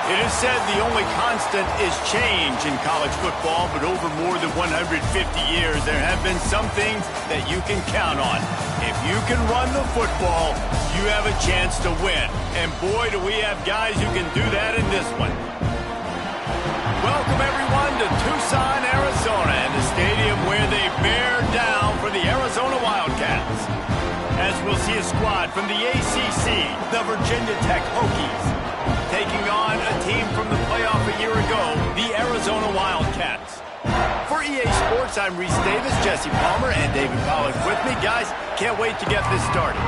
It is said the only constant is change in college football, but over more than 150 years, there have been some things that you can count on. If you can run the football, you have a chance to win. And boy, do we have guys who can do that in this one. Welcome, everyone, to Tucson, Arizona, and the stadium where they bear down for the Arizona Wildcats. As we'll see a squad from the ACC, the Virginia Tech Hokies, taking on a team from the playoff a year ago, the Arizona Wildcats. For EA Sports, I'm Reese Davis, Jesse Palmer, and David Pollack with me. Guys, can't wait to get this started.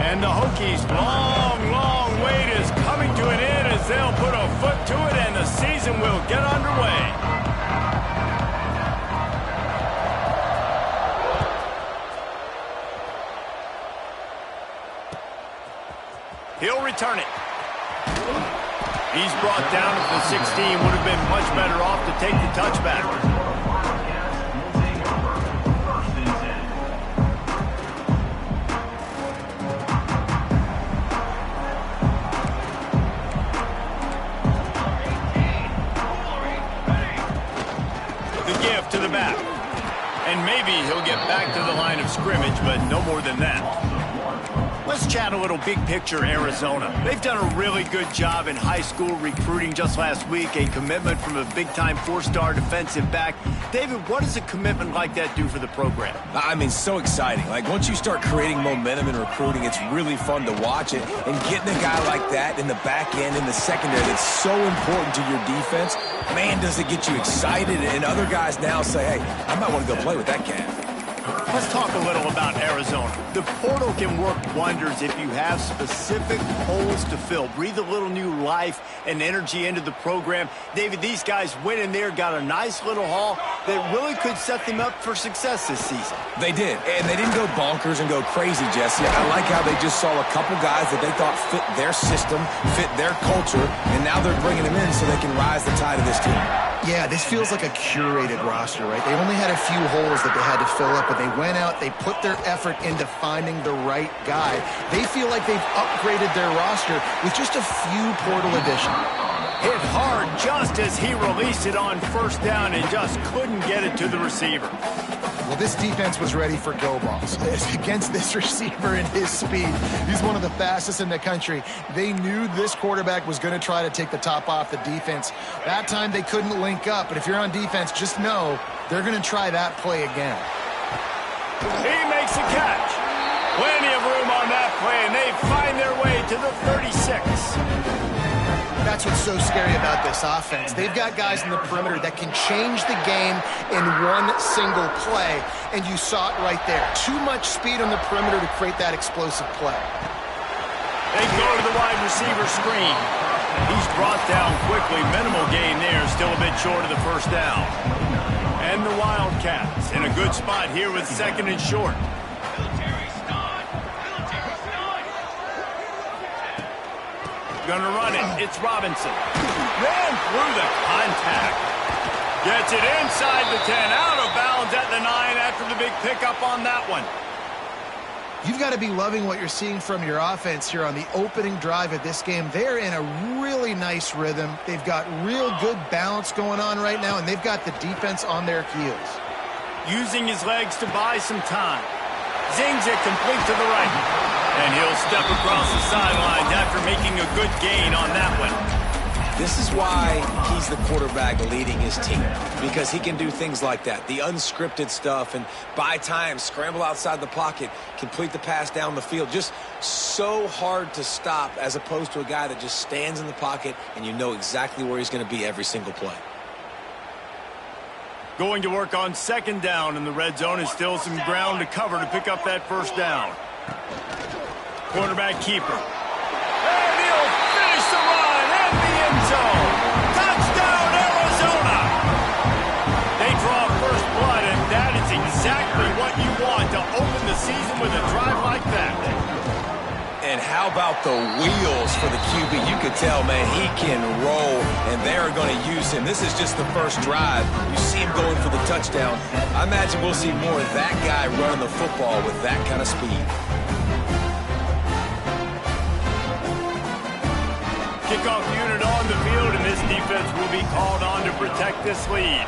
And the Hokies' long wait is coming to an end as they'll put a foot to it and the season will get underway. He'll return it. He's brought down at the 16. Would have been much better off to take the touchback. To the back. And maybe he'll get back to the line of scrimmage, but no more than that. Let's chat a little big picture Arizona. They've done a really good job in high school recruiting just last week, a commitment from a big-time four-star defensive back. David, what does a commitment like that do for the program? I mean, so exciting. Like, once you start creating momentum in recruiting, it's really fun to watch it. And getting a guy like that in the back end, in the secondary, that's so important to your defense, man, does it get you excited. And other guys now say, hey, I might want to go play with that cat. Let's talk a little about Arizona. The portal can work wonders if you have specific holes to fill. Breathe a little new life and energy into the program. David, these guys went in there, got a nice little haul that really could set them up for success this season. They did, and they didn't go bonkers and go crazy, Jesse. I like how they just saw a couple guys that they thought fit their system, fit their culture, and now they're bringing them in so they can rise the tide of this team. Yeah, this feels like a curated roster, right? They only had a few holes that they had to fill up, but they went out, they put their effort into finding the right guy. They feel like they've upgraded their roster with just a few portal additions. Hit hard just as he released it on first down and just couldn't get it to the receiver. Well, this defense was ready for go balls. Against this receiver and his speed, he's one of the fastest in the country. They knew this quarterback was going to try to take the top off the defense. That time they couldn't link up, but if you're on defense, just know they're going to try that play again. He makes a catch. Plenty of room on that play, and they find their way to the 36. That's what's so scary about this offense. They've got guys in the perimeter that can change the game in one single play, and you saw it right there. Too much speed on the perimeter to create that explosive play. They go to the wide receiver screen. He's brought down quickly. Minimal gain there, still a bit short of the first down. And the Wildcats in a good spot here with second and short. Gonna run it. It's Robinson. Ran through the contact. Gets it inside the 10. Out of bounds at the 9 after the big pickup on that one. You've got to be loving what you're seeing from your offense here on the opening drive of this game. They're in a really nice rhythm. They've got real good balance going on right now, and they've got the defense on their heels. Using his legs to buy some time. Zings it complete to the right. And he'll step across the sidelines after making a good gain on that one. This is why he's the quarterback leading his team, because he can do things like that, the unscripted stuff, and buy time, scramble outside the pocket, complete the pass down the field. Just so hard to stop as opposed to a guy that just stands in the pocket and you know exactly where he's going to be every single play. Going to work on second down in the red zone is still some ground to cover to pick up that first down. Quarterback keeper. And he'll finish the run in the end zone. Touchdown, Arizona! They draw first blood, and that is exactly what you want to open the season. the wheels for the QB. You could tell, man, he can roll, and they're going to use him. This is just the first drive. You see him going for the touchdown. I imagine we'll see more of that guy running the football with that kind of speed. Kickoff unit on the field, and this defense will be called on to protect this lead.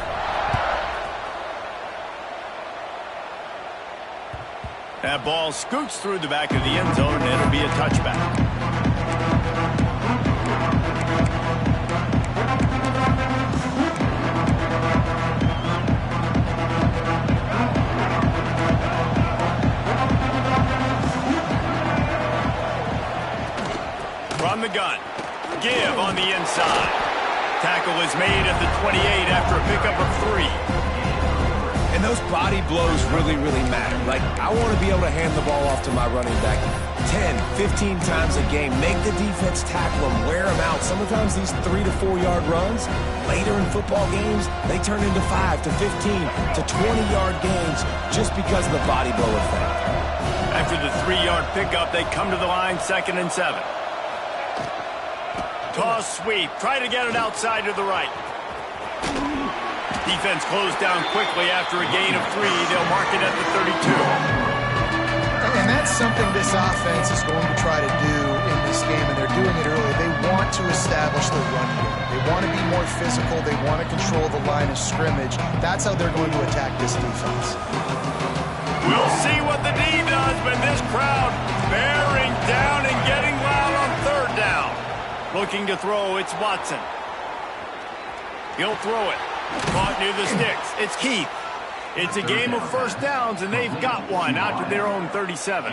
That ball scoots through the back of the end zone, and it'll be a touchback. From the gun, give on the inside. Tackle is made at the 28 after a pickup of 3. And those body blows really, really matter. Like, I want to be able to hand the ball off to my running back 10, 15 times a game. Make the defense tackle them, wear them out. Sometimes these 3 to 4 yard runs, later in football games, they turn into 5 to 15 to 20-yard gains just because of the body blow effect. After the 3-yard pickup, they come to the line, 2nd and 7. Toss sweep. Try to get it outside to the right. Defense closed down quickly after a gain of 3. They'll mark it at the 32. And that's something this offense is going to try to do in this game, and they're doing it early. They want to establish the run game. They want to be more physical. They want to control the line of scrimmage. That's how they're going to attack this defense. We'll see what the D does, but this crowd bearing down and getting loud on 3rd down. Looking to throw, it's Watson. He'll throw it. Caught near the sticks. It's Keith. It's a game of first downs, and they've got one out to their own 37.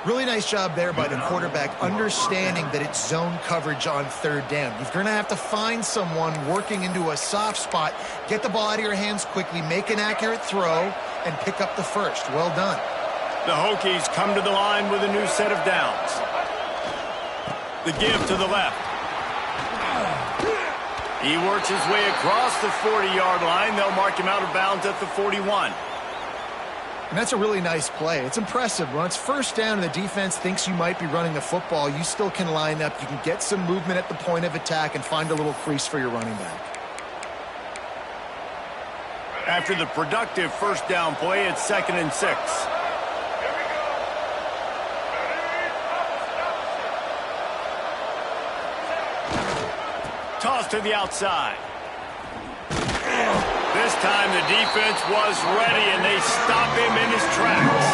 Really nice job there by the quarterback, understanding that it's zone coverage on 3rd down. You're going to have to find someone working into a soft spot, get the ball out of your hands quickly, make an accurate throw, and pick up the first. Well done. The Hokies come to the line with a new set of downs. The give to the left. He works his way across the 40-yard line. They'll mark him out of bounds at the 41. And that's a really nice play. It's impressive. When it's 1st down and the defense thinks you might be running the football, you still can line up. You can get some movement at the point of attack and find a little crease for your running back. After the productive first down play, it's 2nd and 6. Toss to the outside. This time the defense was ready, and they stop him in his tracks.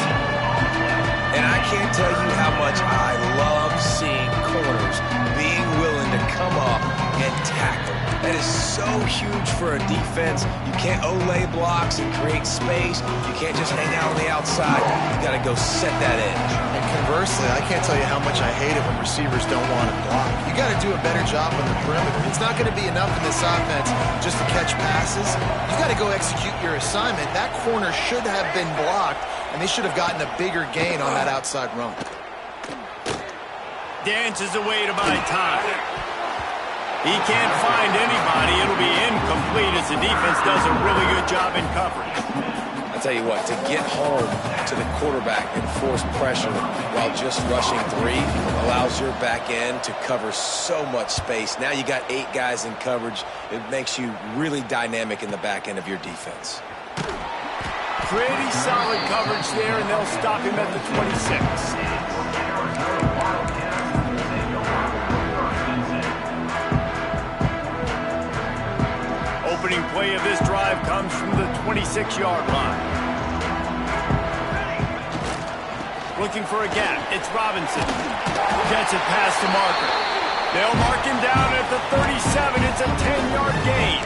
And I can't tell you how much I love seeing corners being willing to come up and tackle. That is so huge for a defense. You can't olay blocks and create space. You can't just hang out on the outside. You got to go set that edge. And conversely, I can't tell you how much I hate it when receivers don't want to block. You got to do a better job on the perimeter. It's not going to be enough in this offense just to catch passes. You got to go execute your assignment. That corner should have been blocked, and they should have gotten a bigger gain on that outside run. Dances away to buy time. He can't find anybody. It'll be incomplete as the defense does a really good job in coverage. I tell you what, to get home to the quarterback and force pressure while just rushing 3 allows your back end to cover so much space. Now you got 8 guys in coverage. It makes you really dynamic in the back end of your defense. Pretty solid coverage there, and they'll stop him at the 26. Opening play of this drive comes from the 26-yard line. Looking for a gap. It's Robinson. Gets it past the marker. They'll mark him down at the 37. It's a 10-yard gain.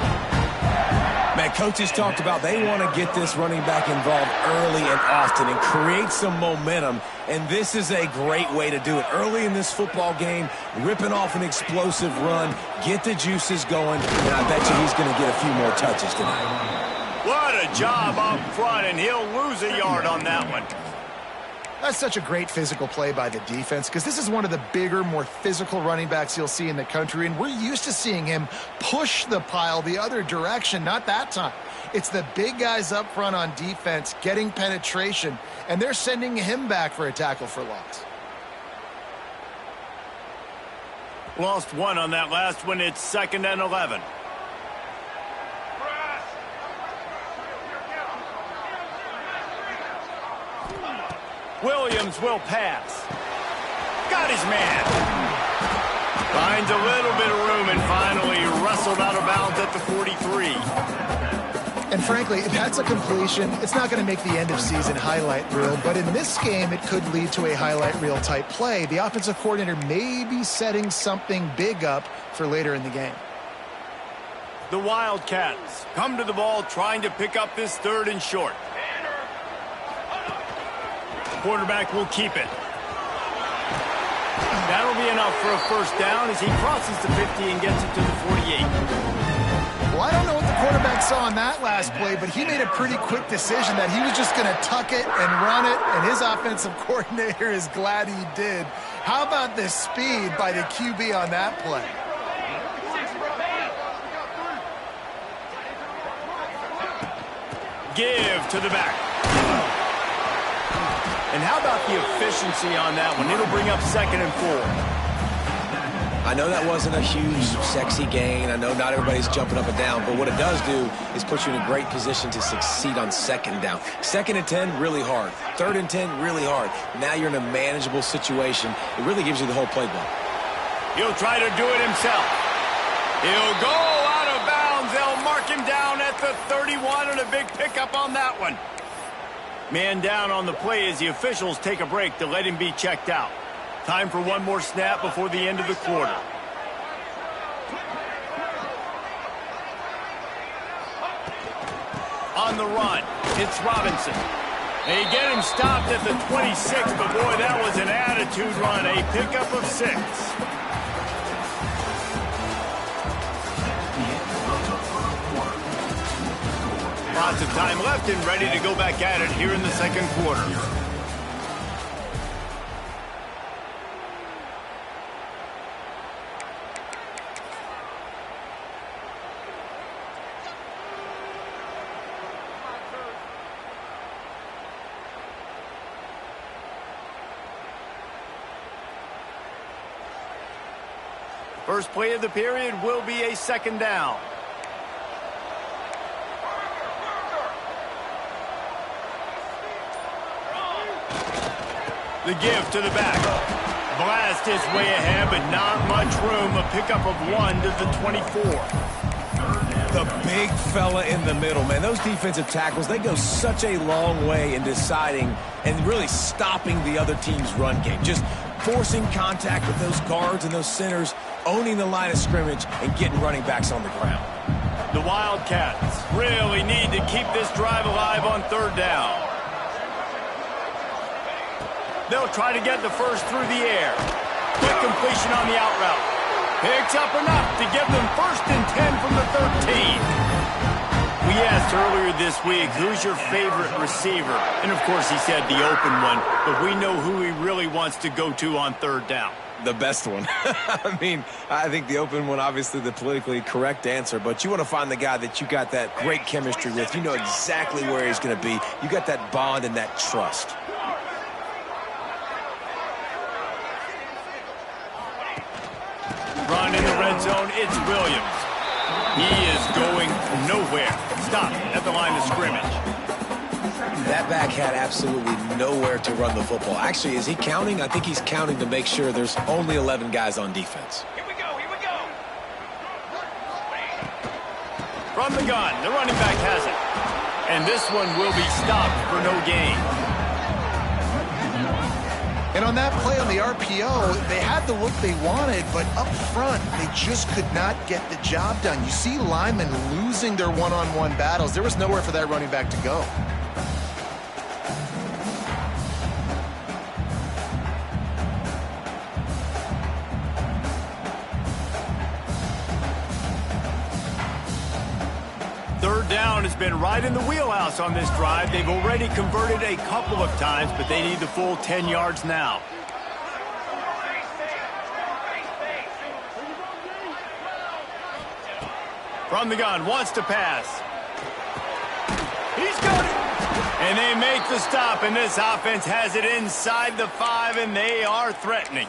Man, coaches talked about they want to get this running back involved early and often and create some momentum, and this is a great way to do it. Early in this football game, ripping off an explosive run, get the juices going, and I bet you he's going to get a few more touches tonight. What a job up front, and he'll lose a yard on that one. That's such a great physical play by the defense because this is one of the bigger, more physical running backs you'll see in the country, and we're used to seeing him push the pile the other direction. Not that time. It's the big guys up front on defense getting penetration, and they're sending him back for a tackle for loss. Lost one on that last one. It's 2nd and 11. Williams will pass. Got his man. Finds a little bit of room and finally wrestled out of bounds at the 43. And frankly, if that's a completion, it's not going to make the end of season highlight reel. But in this game, it could lead to a highlight reel type play. The offensive coordinator may be setting something big up for later in the game. The Wildcats come to the ball trying to pick up this 3rd and short. Quarterback will keep it. That'll be enough for a 1st down as he crosses the 50 and gets it to the 48. Well, I don't know what the quarterback saw in that last play, but he made a pretty quick decision that he was just going to tuck it and run it, and his offensive coordinator is glad he did. How about the speed by the QB on that play? Give to the back. And how about the efficiency on that one? It'll bring up 2nd and 4. I know that wasn't a huge, sexy gain. I know not everybody's jumping up and down, but what it does do is put you in a great position to succeed on 2nd down. 2nd and 10, really hard. 3rd and 10, really hard. Now you're in a manageable situation. It really gives you the whole playbook. He'll try to do it himself. He'll go out of bounds. They'll mark him down at the 31 and a big pickup on that one. Man down on the play as the officials take a break to let him be checked out. Time for one more snap before the end of the quarter. On the run, it's Robinson. They get him stopped at the 26, but boy, that was an attitude run. A pickup of 6. Lots of time left and ready to go back at it here in the 2nd quarter. First play of the period will be a 2nd down. The give to the back. Blast his way ahead, but not much room. A pickup of 1 to the 24. The big fella in the middle, man. Those defensive tackles, they go such a long way in deciding and really stopping the other team's run game. Just forcing contact with those guards and those centers, owning the line of scrimmage, and getting running backs on the ground. The Wildcats really need to keep this drive alive on 3rd down. They'll try to get the first through the air. Quick completion on the out route. Picks up enough to give them 1st and 10 from the 13. We asked earlier this week, who's your favorite receiver? And of course he said the open one, but we know who he really wants to go to on 3rd down. The best one. I mean, I think the open one, obviously the politically correct answer, but you want to find the guy that you got that great chemistry with. You know exactly where he's going to be. You got that bond and that trust. Run in the red zone, it's Williams. He is going nowhere. Stop at the line of scrimmage. That back had absolutely nowhere to run the football. Actually, is he counting? I think he's counting to make sure there's only 11 guys on defense. Here we go, here we go. From the gun, the running back has it. And this one will be stopped for no gain. And on that play on the RPO, they had the look they wanted, but up front, they just could not get the job done. You see linemen losing their one-on-one battles. There was nowhere for that running back to go. Third down has been right in the wheelhouse on this drive. They've already converted a couple of times, but they need the full 10 yards now. From the gun, wants to pass. He's got it. And they make the stop, and this offense has it inside the 5, and they are threatening.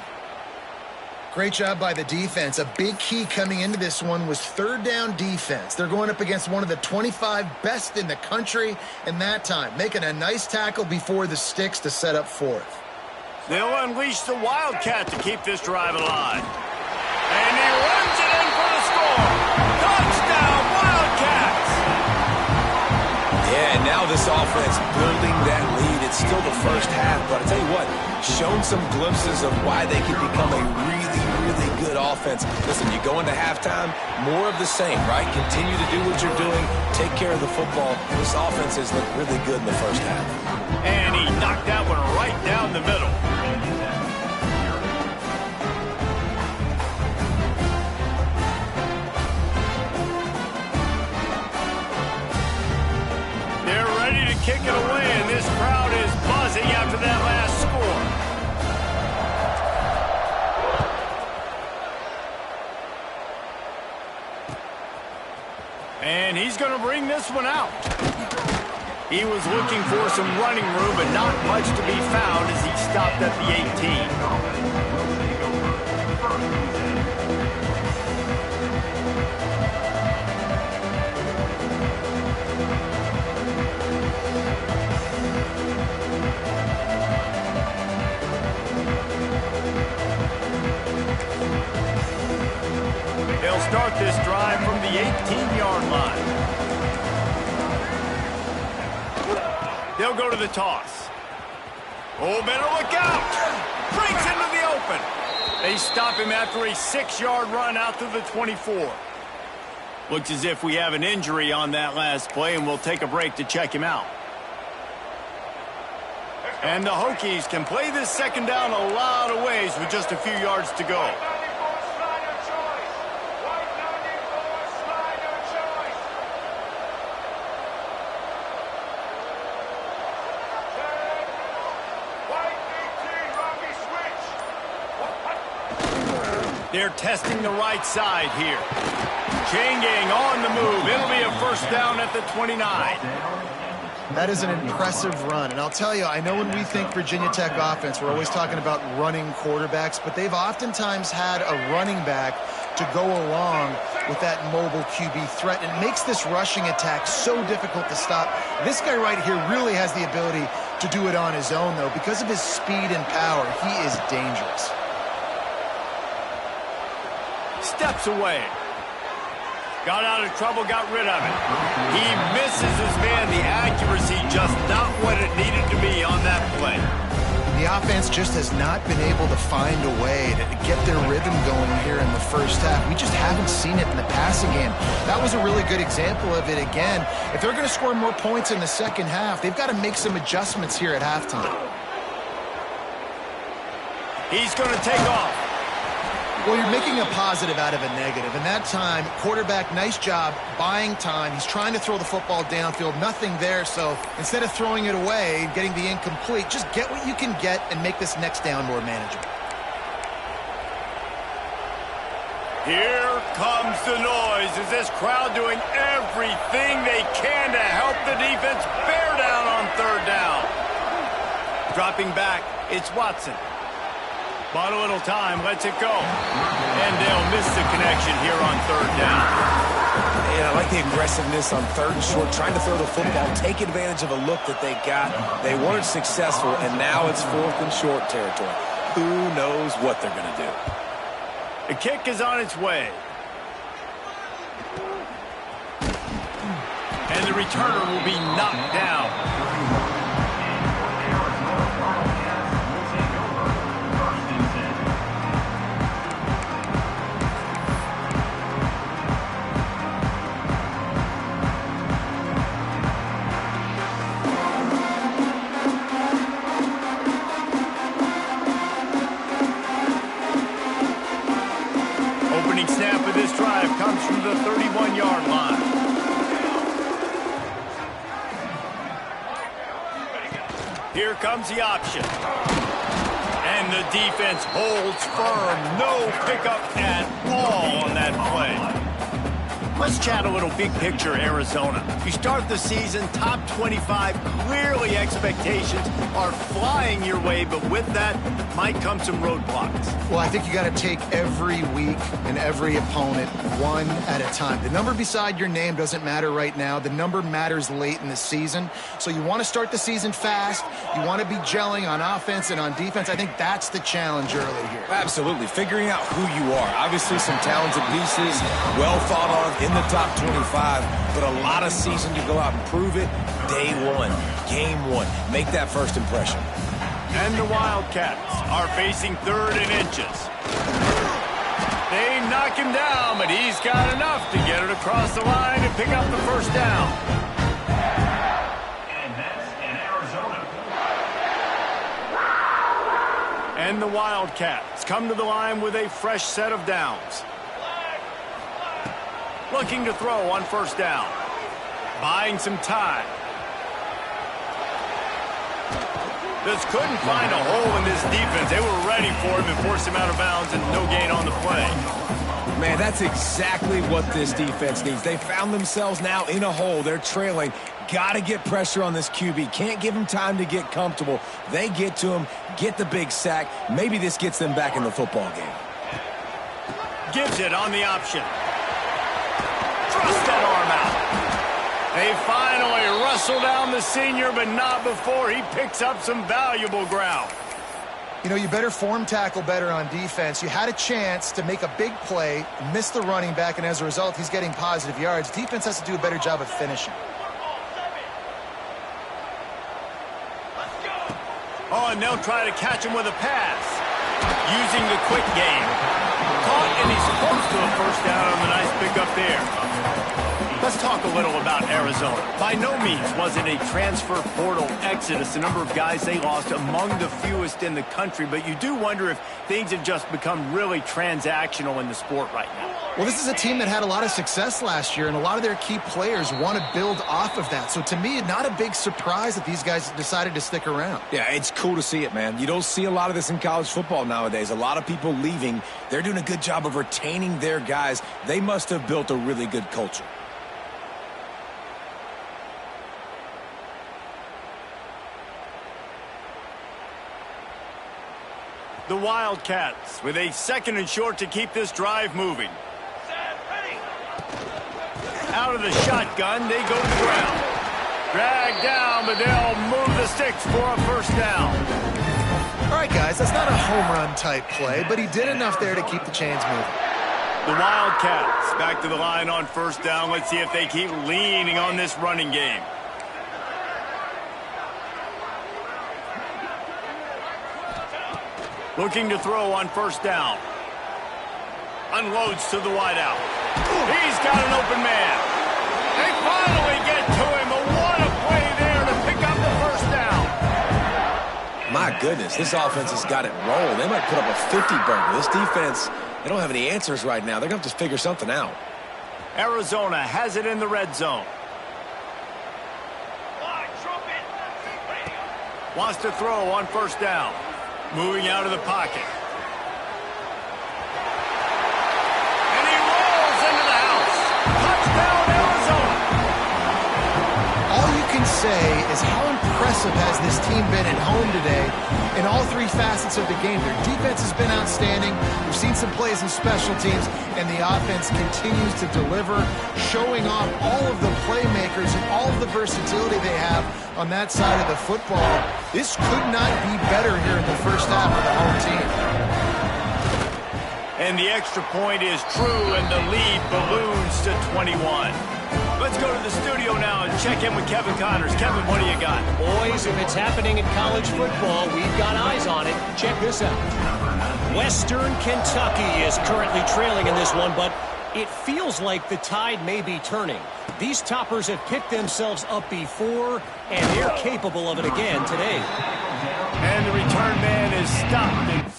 Great job by the defense. A big key coming into this one was third down defense. They're going up against one of the 25 best in the country in that time, making a nice tackle before the sticks to set up fourth. They'll unleash the Wildcat to keep this drive alive. And he runs it in for the score. Touchdown, Wildcats! Yeah, and now this offense building that lead. It's still the first half, but I tell you what, shown some glimpses of why they can become a really good offense. Listen, you go into halftime, more of the same, right? Continue to do what you're doing, take care of the football. This offense has looked really good in the first half. And he knocked that one right down the middle. They're ready to kick it away, and this crowd is buzzing after that last score. And he's going to bring this one out. He was looking for some running room, but not much to be found as he stopped at the 18. They'll start this drive from the 18-yard line. They'll go to the toss. Oh, better look out! Breaks into the open. They stop him after a 6-yard run out to the 24. Looks as if we have an injury on that last play, and we'll take a break to check him out. And the Hokies can play this second down a lot of ways with just a few yards to go. They're testing the right side here. Chain gang on the move. It'll be a first down at the 29. That is an impressive run. And I'll tell you, I know when we think Virginia Tech offense, we're always talking about running quarterbacks, but they've oftentimes had a running back to go along with that mobile QB threat. And it makes this rushing attack so difficult to stop. This guy right here really has the ability to do it on his own, though. Because of his speed and power, he is dangerous. Steps away. Got out of trouble, got rid of it. He misses his man. The accuracy just not what it needed to be on that play. The offense just has not been able to find a way to get their rhythm going here in the first half. We just haven't seen it in the passing game. That was a really good example of it again. If they're going to score more points in the second half, they've got to make some adjustments here at halftime. He's going to take off. Well, you're making a positive out of a negative. And that time, quarterback, nice job buying time. He's trying to throw the football downfield. Nothing there. So instead of throwing it away, getting the incomplete, just get what you can get and make this next down more manageable. Here comes the noise. Is this crowd doing everything they can to help the defense bear down on third down? Dropping back, it's Watson. Bought a little time, lets it go. And they'll miss the connection here on third down. And I like the aggressiveness on third and short, trying to throw the football, take advantage of a look that they got. They weren't successful, and now it's fourth and short territory. Who knows what they're going to do? The kick is on its way. And the returner will be knocked down. Snap of this drive comes from the 31-yard line. Here comes the option. And the defense holds firm. No pickup at all on that play. Let's chat a little big picture Arizona. You start the season top 25. Clearly expectations are flying your way, but with that might come some roadblocks. Well, I think you got to take every week and every opponent one at a time. The number beside your name doesn't matter right now. The number matters late in the season. So you want to start the season fast. You want to be gelling on offense and on defense. I think that's the challenge early here. Absolutely. Figuring out who you are. Obviously some talented pieces, well thought of in the top 25, but a lot of season to go out and prove it. Day one, game one. Make that first impression. And the Wildcats are facing 3rd and inches. They knock him down, but he's got enough to get it across the line and pick up the first down. And that's in Arizona. And the Wildcats come to the line with a fresh set of downs. Looking to throw on first down. Buying some time. Just couldn't find a hole in this defense. They were ready for him and forced him out of bounds and no gain on the play. Man, that's exactly what this defense needs. They found themselves now in a hole. They're trailing. Got to get pressure on this QB. Can't give him time to get comfortable. They get to him, get the big sack. Maybe this gets them back in the football game. Gives it on the option. Thrust that arm out. They finally wrestle down the senior, but not before he picks up some valuable ground. You know, you better form tackle better on defense. You had a chance to make a big play, miss the running back, and as a result, he's getting positive yards. Defense has to do a better job of finishing. Oh, and they'll try to catch him with a pass. Using the quick game. Caught, and he's close to a first down on the nice pickup there. Let's talk a little about Arizona. By no means was it a transfer portal exodus. The number of guys they lost among the fewest in the country, but you do wonder if things have just become really transactional in the sport right now. Well, this is a team that had a lot of success last year, and a lot of their key players want to build off of that. So to me, not a big surprise that these guys decided to stick around. Yeah, it's cool to see it, man. You don't see a lot of this in college football nowadays. A lot of people leaving. They're doing a good job of retaining their guys. They must have built a really good culture. The Wildcats with a 2nd and short to keep this drive moving. Out of the shotgun, they go to the ground. Dragged down, but they'll move the sticks for a first down. All right, guys, that's not a home run type play, but he did enough there to keep the chains moving. The Wildcats back to the line on first down. Let's see if they keep leaning on this running game. Looking to throw on first down. Unloads to the wideout. He's got an open man. They finally get to him. But what a play there to pick up the first down. My goodness, this offense has got it rolling. They might put up a 50 burger. This defense, they don't have any answers right now. They're going to have to figure something out. Arizona has it in the red zone. Wants to throw on first down. Moving out of the pocket. And he rolls into the house. Touchdown, Arizona. All you can say is how impressive has this team been at home today in all 3 facets of the game. Their defense has been outstanding. We've seen some plays in special teams, and the offense continues to deliver, showing off all of the playmakers and all of the versatility they have on that side of the football. This could not be better here in the first half of the home team. And the extra point is true, and the lead balloons to 21. Let's go to the studio now and check in with Kevin Connors. Kevin, what do you got? Boys, if it's happening in college football, we've got eyes on it. Check this out. Western Kentucky is currently trailing in this one, but it feels like the tide may be turning. These toppers have picked themselves up before, and they're capable of it again today. And the return man is stopped.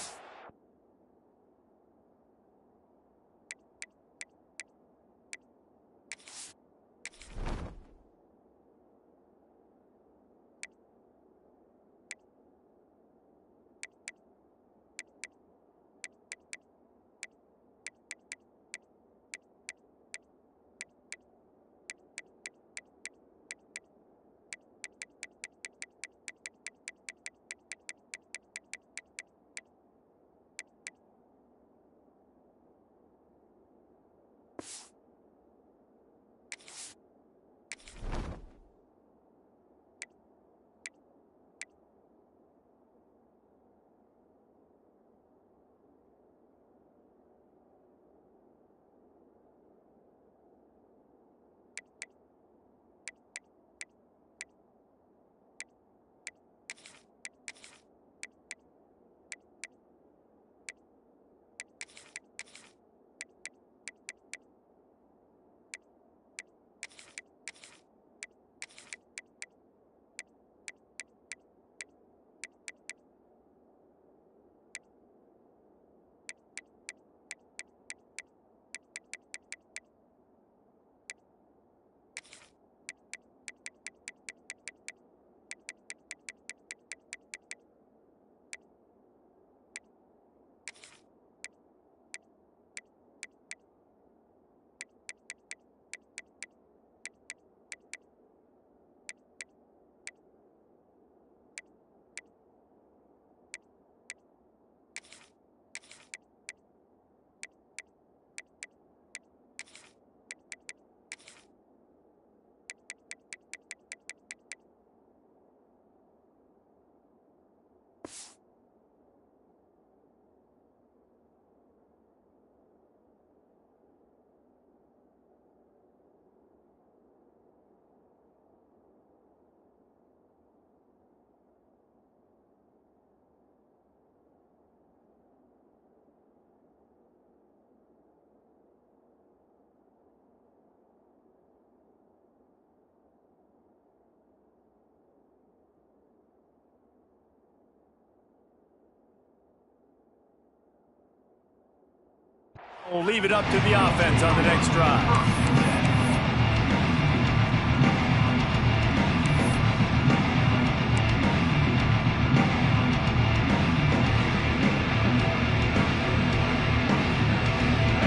We'll leave it up to the offense on the next drive.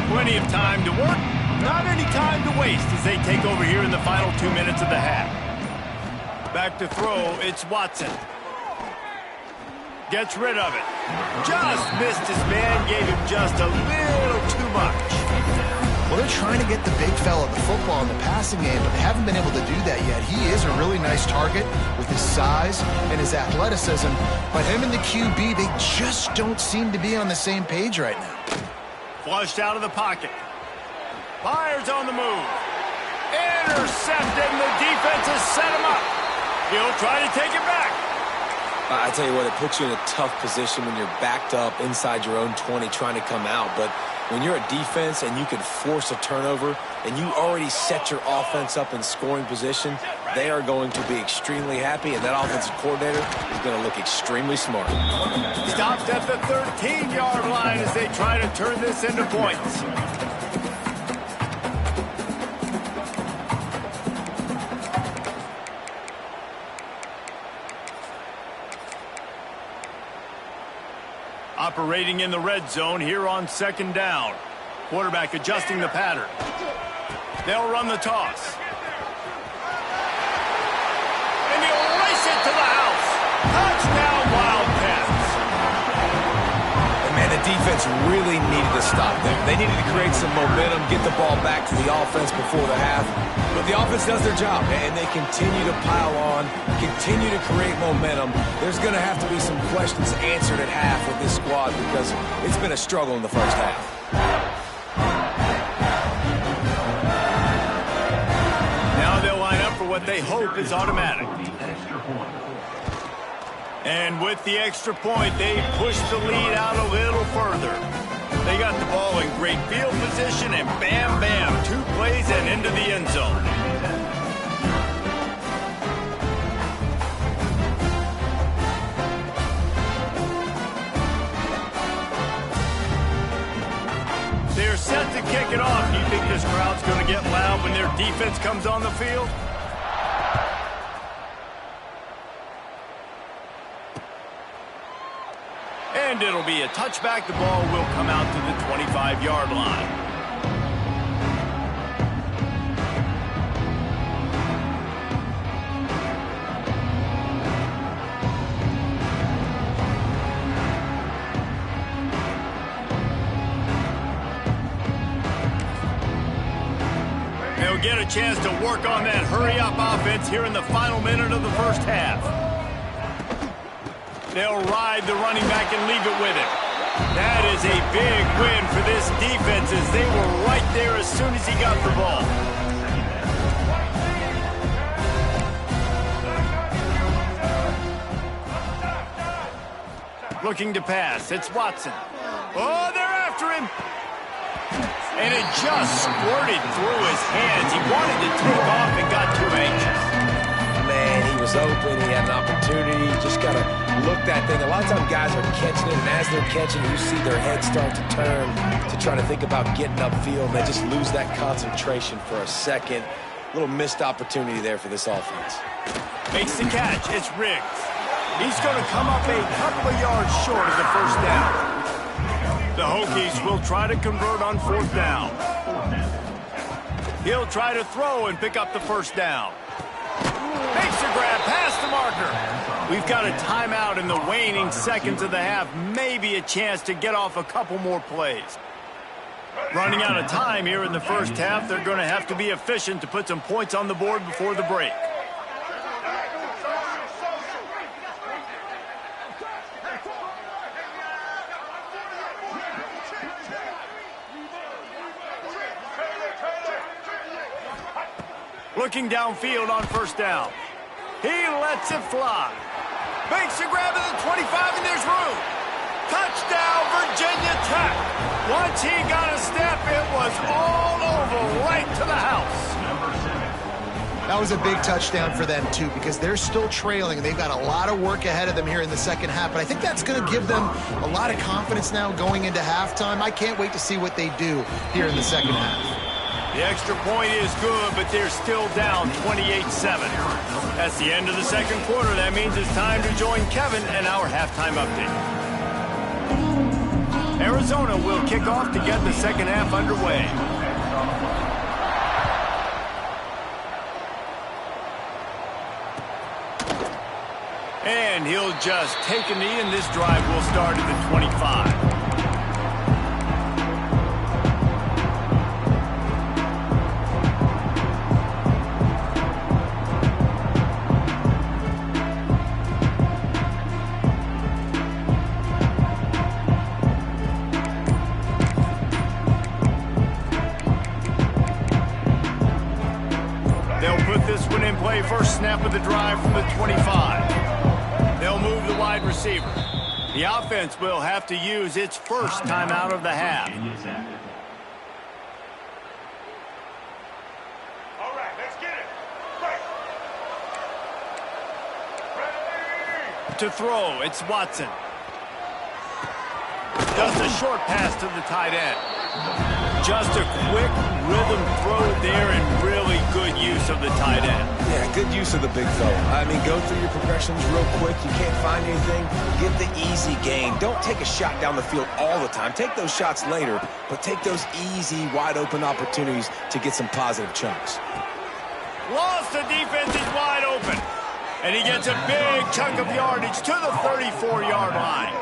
Plenty of time to work, not any time to waste as they take over here in the final 2 minutes of the half. Back to throw, it's Watson. Gets rid of it. Just missed his man, gave him just a little too much. Well, they're trying to get the big fella the football in the passing game, but they haven't been able to do that yet. He is a really nice target with his size and his athleticism, but him and the QB, they just don't seem to be on the same page right now. Flushed out of the pocket. Fires on the move. Intercepted, and the defense has set him up. He'll try to take it back. I tell you what, it puts you in a tough position when you're backed up inside your own 20 trying to come out. But when you're a defense and you can force a turnover and you already set your offense up in scoring position, they are going to be extremely happy, and that offensive coordinator is going to look extremely smart. Stopped at the 13-yard line as they try to turn this into points. Operating in the red zone here on 2nd down. Quarterback adjusting the pattern. They'll run the toss. And he'll race it to the house. Touchdown, Wildcats. And man, the defense really needed to stop them. They needed to create some momentum, get the ball back to the offense before the half. But the offense does their job, and they continue to pile on, continue to create momentum. There's going to have to be some questions answered at half with this squad because it's been a struggle in the first half. Now they'll line up for what they hope is automatic. And with the extra point, they push the lead out a little further. They got the ball in great field position, and bam, bam, 2 plays and into the end zone. They're set to kick it off. Do you think this crowd's going to get loud when their defense comes on the field? And it'll be a touchback. The ball will come out to the 25-yard line. They'll get a chance to work on that hurry-up offense here in the final minute of the first half. They'll ride the running back and leave it with him. That is a big win for this defense as they were right there as soon as he got the ball. Looking to pass. It's Watson. Oh, they're after him. And it just squirted through his hands. He wanted to take off and got too anxious. Man, he was open. He had an opportunity. Just got to look that thing. A lot of times guys are catching it, and as they're catching, you see their heads start to turn to try to think about getting upfield, and they just lose that concentration for a second. A little missed opportunity there for this offense. Makes the catch. It's Riggs. He's going to come up a couple of yards short of the first down. The Hokies will try to convert on 4th down. He'll try to throw and pick up the first down. Makes a grab past the marker. We've got a timeout in the waning seconds of the half. Maybe a chance to get off a couple more plays. Running out of time here in the first half. They're going to have to be efficient to put some points on the board before the break. Looking downfield on 1st down. He lets it fly. Makes a grab at the 25, and there's room. Touchdown, Virginia Tech. Once he got a step, it was all over right to the house. That was a big touchdown for them, too, because they're still trailing, and they've got a lot of work ahead of them here in the second half. But I think that's going to give them a lot of confidence now going into halftime. I can't wait to see what they do here in the second half. The extra point is good, but they're still down 28-7. That's the end of the second quarter. That means it's time to join Kevin and our halftime update. Arizona will kick off to get the second half underway. And he'll just take a knee, and this drive will start at the 25. They'll put this one in play. First snap of the drive from the 25. They'll move the wide receiver. The offense will have to use its first timeout of the half. All right, let's get it. Ready. To throw, it's Watson. Just a short pass to the tight end. Just a quick rhythm throw there and really good use of the tight end. Yeah, good use of the big fella. I mean, go through your progressions real quick. You can't find anything, get the easy gain. Don't take a shot down the field all the time. Take those shots later, but take those easy, wide-open opportunities to get some positive chunks. Lost, the defense is wide open. And he gets a big chunk of yardage to the 34-yard line.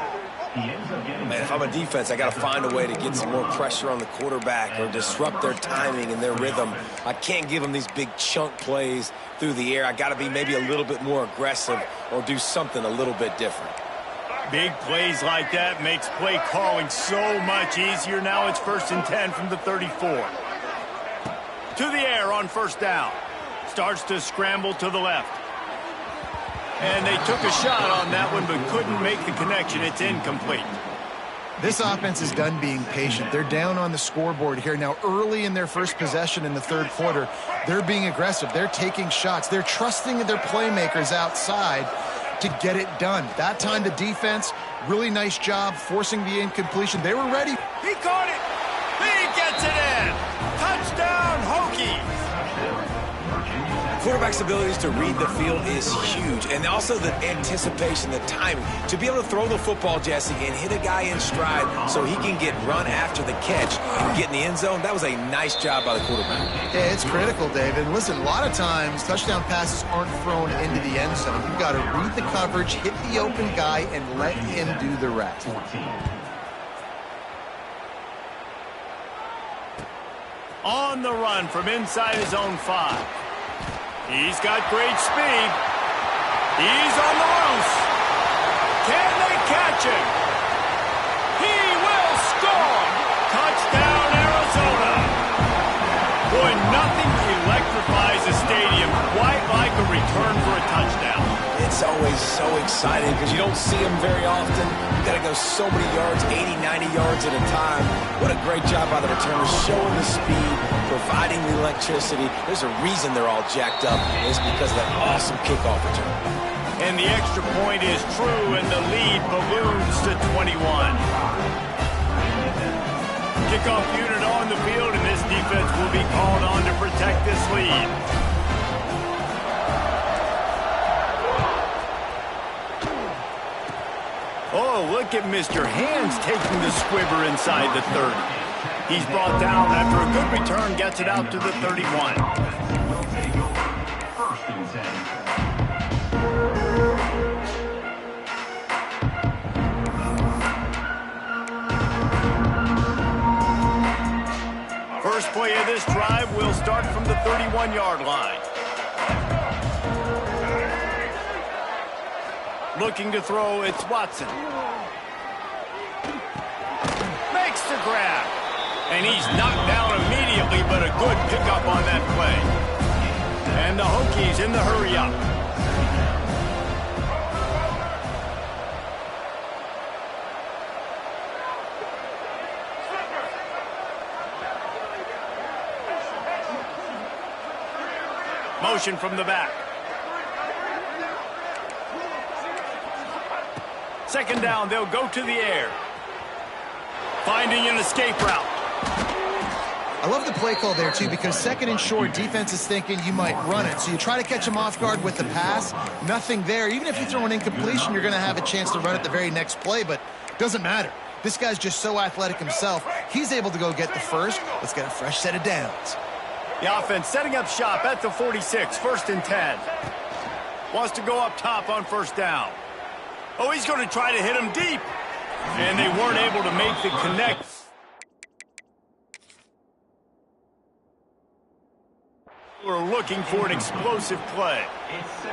Man, if I'm a defense, I got to find a way to get some more pressure on the quarterback or disrupt their timing and their rhythm. I can't give them these big chunk plays through the air. I got to be maybe a little bit more aggressive or do something a little bit different. Big plays like that makes play calling so much easier. Now it's 1st and 10 from the 34. To the air on first down. Starts to scramble to the left. And they took a shot on that one, but couldn't make the connection. It's incomplete. This offense is done being patient. They're down on the scoreboard here. Now, early in their first possession in the third quarter, they're being aggressive. They're taking shots. They're trusting their playmakers outside to get it done. That time, the defense, really nice job forcing the incompletion. They were ready. He caught it. He gets it in. Touchdown, Hokies. Quarterback's abilities to read the field is huge, and also the anticipation, the timing. To be able to throw the football, Jesse, and hit a guy in stride so he can get run after the catch and get in the end zone, that was a nice job by the quarterback. Yeah, it's critical, David. Listen, a lot of times touchdown passes aren't thrown into the end zone. You've got to read the coverage, hit the open guy, and let him do the rest. On the run from inside his own 5. He's got great speed. He's on the loose. Can they catch him? He will score. Touchdown, Arizona. Boy, nothing electrifies a stadium quite like a return for a touchdown. It's always so exciting because you don't see them very often. You got to go so many yards, 80, 90 yards at a time. What a great job by the returners, showing the speed, providing the electricity. There's a reason they're all jacked up. It's because of that awesome kickoff return. And the extra point is true, and the lead balloons to 21. Kickoff unit on the field, and this defense will be called on to protect this lead. Oh, look at Mr. Hands taking the squibber inside the 30. He's brought down after a good return, gets it out to the 31. First and 10. First play of this drive will start from the 31-yard line. Looking to throw, it's Watson. Makes the grab. And he's knocked down immediately, but a good pickup on that play. And the Hokies in the hurry up. Motion from the back. Second down, they'll go to the air. Finding an escape route. I love the play call there, too, because second and short, defense is thinking you might run it. So you try to catch them off guard with the pass. Nothing there. Even if you throw an incompletion, you're going to have a chance to run it the very next play, but it doesn't matter. This guy's just so athletic himself. He's able to go get the first. Let's get a fresh set of downs. The offense setting up shop at the 46, 1st and 10. Wants to go up top on first down. Oh, he's going to try to hit him deep. And they weren't able to make the connect. We're looking for an explosive play.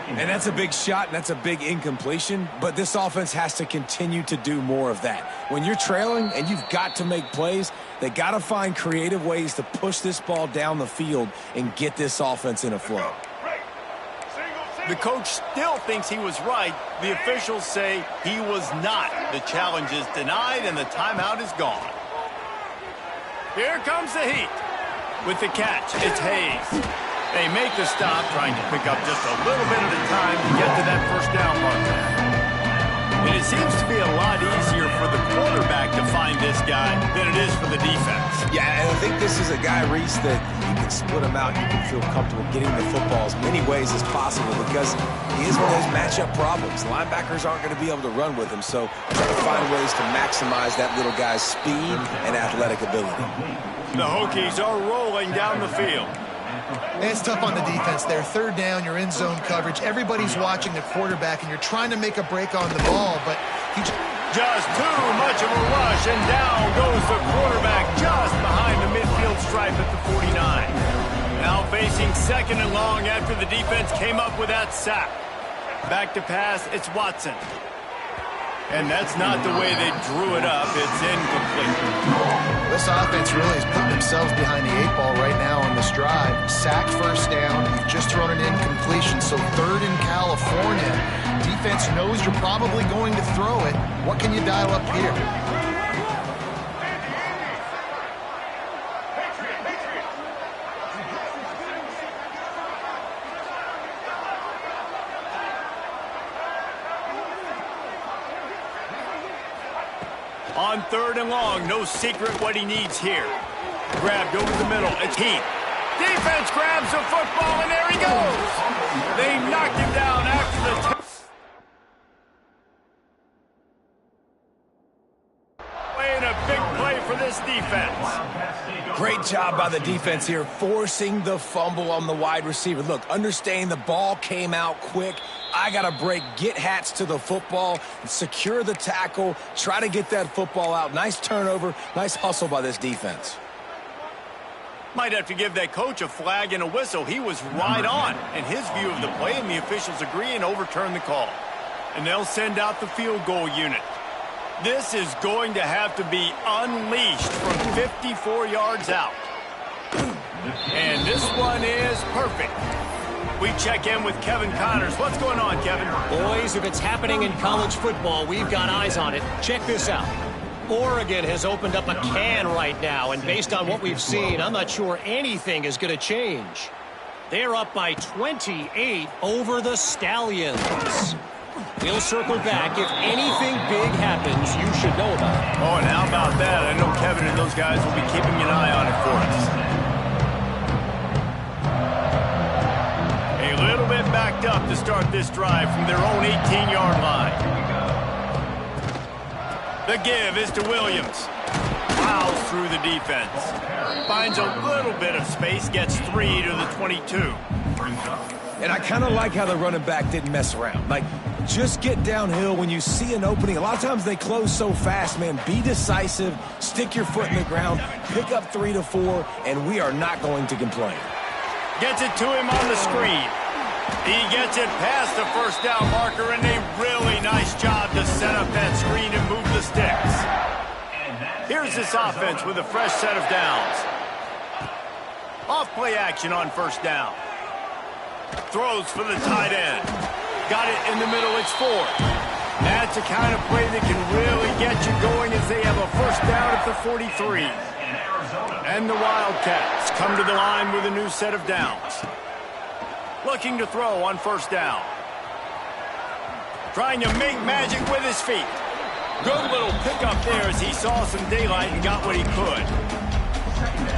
And that's a big shot, and that's a big incompletion, but this offense has to continue to do more of that. When you're trailing and you've got to make plays, they got to find creative ways to push this ball down the field and get this offense in a flow. The coach still thinks he was right. The officials say he was not. The challenge is denied, and the timeout is gone. Here comes the heat. With the catch, it's Hayes. They make the stop, trying to pick up just a little bit at a time to get to that first down marker. And it seems to be a lot easier for the quarterback to find this guy than it is for the defense. Yeah, and I think this is a guy, Reese, that you can split him out. You can feel comfortable getting the football as many ways as possible because he is one of those matchup problems. Linebackers aren't going to be able to run with him, so try to find ways to maximize that little guy's speed and athletic ability. The Hokies are rolling down the field. It's tough on the defense there. Third down, you're in zone coverage. Everybody's watching the quarterback, and you're trying to make a break on the ball, but he just too much of a rush, and down goes the quarterback just behind the midfield stripe at the 49. Now facing second and long after the defense came up with that sack. Back to pass, it's Watson. And that's not the way they drew it up. It's incomplete. This offense really is putting themselves behind the 8 ball right now on this drive. Sack first down. You've just thrown an incompletion. So third in California. Defense knows you're probably going to throw it. What can you dial up here? On third and long, no secret what he needs here. Grabbed over the middle, it's Heath. Defense grabs the football, and there he goes. They knocked him down after the playing a big play for this defense. Great job by the defense here, forcing the fumble on the wide receiver. Look, understand the ball came out quick. I got to break, get Hats to the football, secure the tackle, try to get that football out. Nice turnover, nice hustle by this defense. Might have to give that coach a flag and a whistle. He was right on in his view of the play, and the officials agree and overturn the call. And they'll send out the field goal unit. This is going to have to be unleashed from 54 yards out. And this one is perfect. We check in with Kevin Connors. What's going on, Kevin? Boys, if it's happening in college football, we've got eyes on it. Check this out. Oregon has opened up a can right now, and based on what we've seen, I'm not sure anything is going to change. They're up by 28 over the Stallions. We'll circle back. If anything big happens, you should know about it. Oh, and how about that? I know Kevin and those guys will be keeping an eye on it for us. A little bit backed up to start this drive from their own 18-yard line. The give is to Williams. Plows through the defense. Finds a little bit of space, gets 3 to the 22. And I kind of like how the running back didn't mess around. Like, just get downhill when you see an opening. A lot of times they close so fast, man. Be decisive, stick your foot in the ground, pick up 3 to 4, and we are not going to complain. Gets it to him on the screen. He gets it past the first down marker, and a really nice job to set up that screen and move the sticks. Here's this offense with a fresh set of downs. Off play action on first down. Throws for the tight end. Got it in the middle, it's 4. That's the kind of play that can really get you going as they have a first down at the 43. And the Wildcats come to the line with a new set of downs. Looking to throw on first down. Trying to make magic with his feet. Good little pickup there as he saw some daylight and got what he could.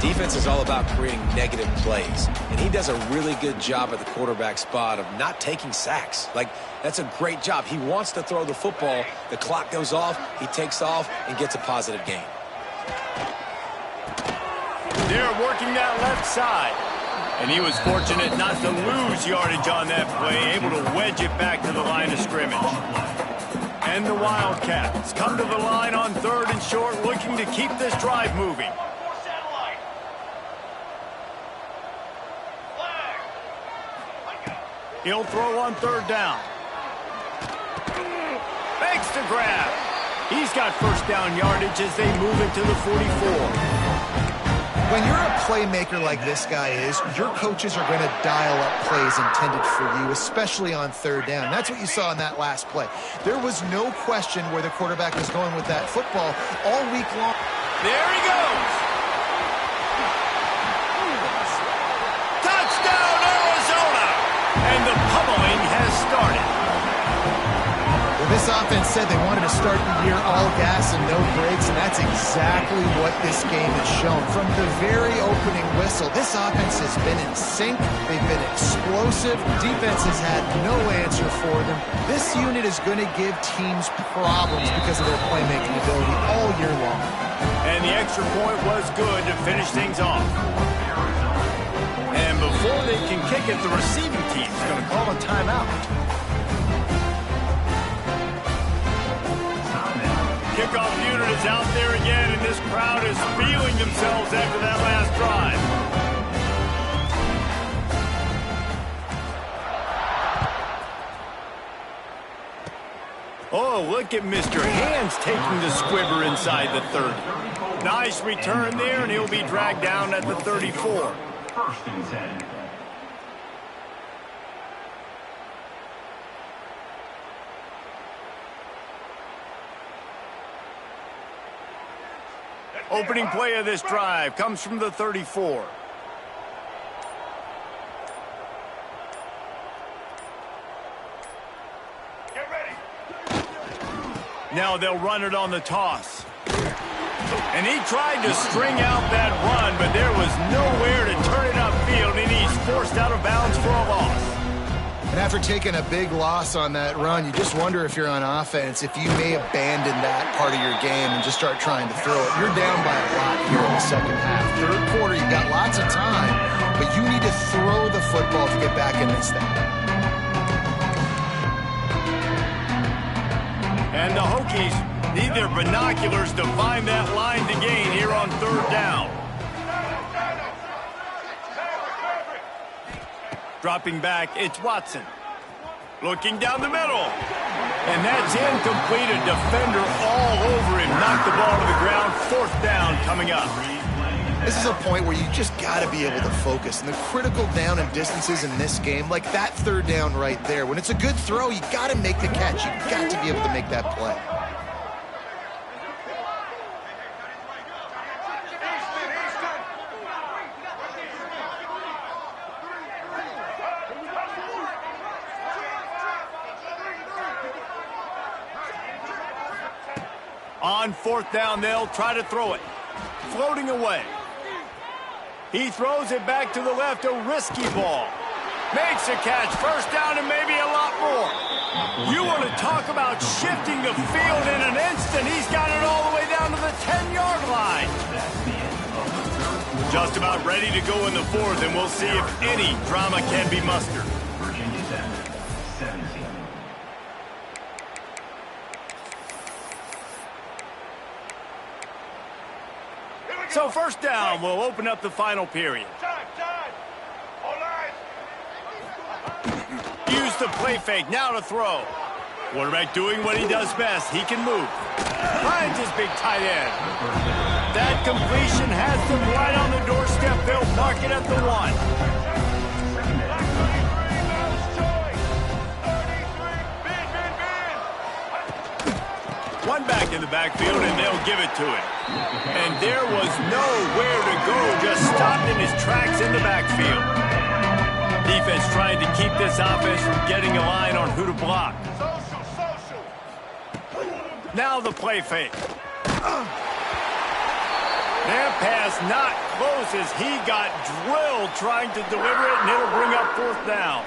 Defense is all about creating negative plays, and he does a really good job at the quarterback spot of not taking sacks. Like, that's a great job. He wants to throw the football. The clock goes off, he takes off, and gets a positive gain. They're working that left side. And he was fortunate not to lose yardage on that play, able to wedge it back to the line of scrimmage. And the Wildcats come to the line on 3rd and short, looking to keep this drive moving. He'll throw on 3rd down. Makes the grab. He's got first down yardage as they move it to the 44. When you're a playmaker like this guy is, your coaches are going to dial up plays intended for you, especially on 3rd down. That's what you saw in that last play. There was no question where the quarterback was going with that football all week long. There he goes. Touchdown, Arizona! And the pummeling has started. Well, this offense said they wanted to start the year all gas and no brakes, and that's exactly what this game has shown. From the very opening whistle, this offense has been in sync. They've been explosive. Defense has had no answer for them. This unit is going to give teams problems because of their playmaking ability all year long. And the extra point was good to finish things off. And before they can kick it, the receiving team's going to call a timeout. Kickoff unit is out there again, and this crowd is feeling themselves after that last drive. Oh, look at Mr. Hands taking the squibber inside the 30. Nice return there, and he'll be dragged down at the 34. First and 10. Opening play of this drive comes from the 34. Get ready. Now they'll run it on the toss. And he tried to string out that run, but there was nowhere to turn it upfield, and he's forced out of bounds for a loss. And after taking a big loss on that run, you just wonder if you're on offense, if you may abandon that part of your game and just start trying to throw it. You're down by a lot here in the second half. 3rd quarter, you've got lots of time, but you need to throw the football to get back in this thing. And the Hokies need their binoculars to find that line to gain here on 3rd down. Dropping back, it's Watson. Looking down the middle. And that's incomplete. A defender all over him. Knocked the ball to the ground. 4th down coming up. This is a point where you just got to be able to focus. And the critical down and distances in this game, like that 3rd down right there, when it's a good throw, you got to make the catch. You got to be able to make that play. On 4th down, they'll try to throw it. Floating away. He throws it back to the left, a risky ball. Makes a catch, 1st down and maybe a lot more. You want to talk about shifting the field in an instant. He's got it all the way down to the 10-yard line. Just about ready to go in the 4th, and we'll see if any drama can be mustered. Virginia Tech, 17. So 1st down will open up the final period. Time. All eyes. Use the play fake, now to throw. Quarterback doing what he does best. He can move. Finds his big tight end. That completion has them right on the doorstep. They'll mark it at the 1. One back in the backfield, and they'll give it to him. And there was nowhere to go, just stopped in his tracks in the backfield. Defense trying to keep this offense from getting a line on who to block. Social. Now the play fake. Their pass not close as he got drilled trying to deliver it, and it'll bring up 4th down.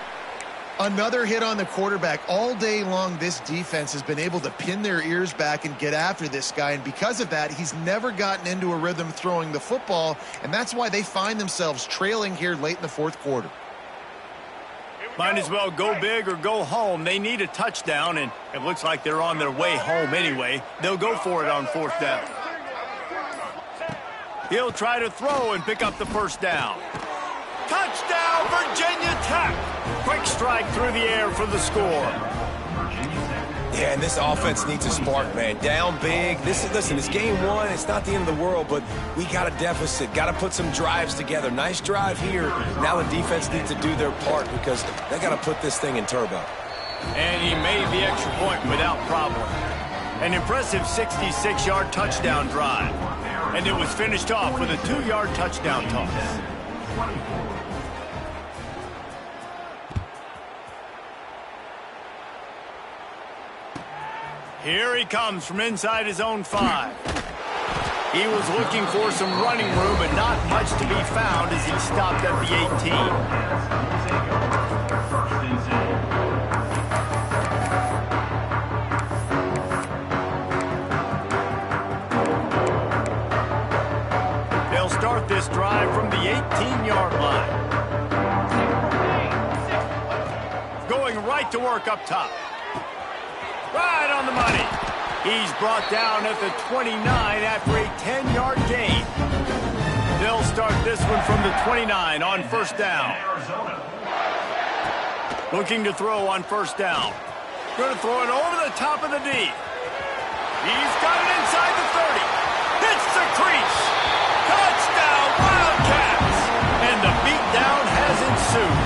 Another hit on the quarterback. All day long, this defense has been able to pin their ears back and get after this guy, and because of that, he's never gotten into a rhythm throwing the football, and that's why they find themselves trailing here late in the 4th quarter. Might as well go big or go home. They need a touchdown, and it looks like they're on their way home anyway. They'll go for it on 4th down. He'll try to throw and pick up the 1st down. Touchdown, Virginia Tech! Quick strike through the air for the score. Yeah, and this offense needs a spark, man. Down big. Listen, it's game 1. It's not the end of the world, but we got a deficit. Got to put some drives together. Nice drive here. Now the defense needs to do their part because they got to put this thing in turbo. And he made the extra point without problem. An impressive 66-yard touchdown drive. And it was finished off with a 2-yard touchdown toss. Here he comes from inside his own 5. He was looking for some running room, but not much to be found as he stopped at the 18. They'll start this drive from the 18-yard line. Going right to work up top. Right on the money. He's brought down at the 29 after a 10-yard gain. They'll start this one from the 29 on 1st down. Looking to throw on 1st down. Going to throw it over the top of the D. He's got it inside the 30. Hits the crease. Touchdown, Wildcats. And the beatdown has ensued.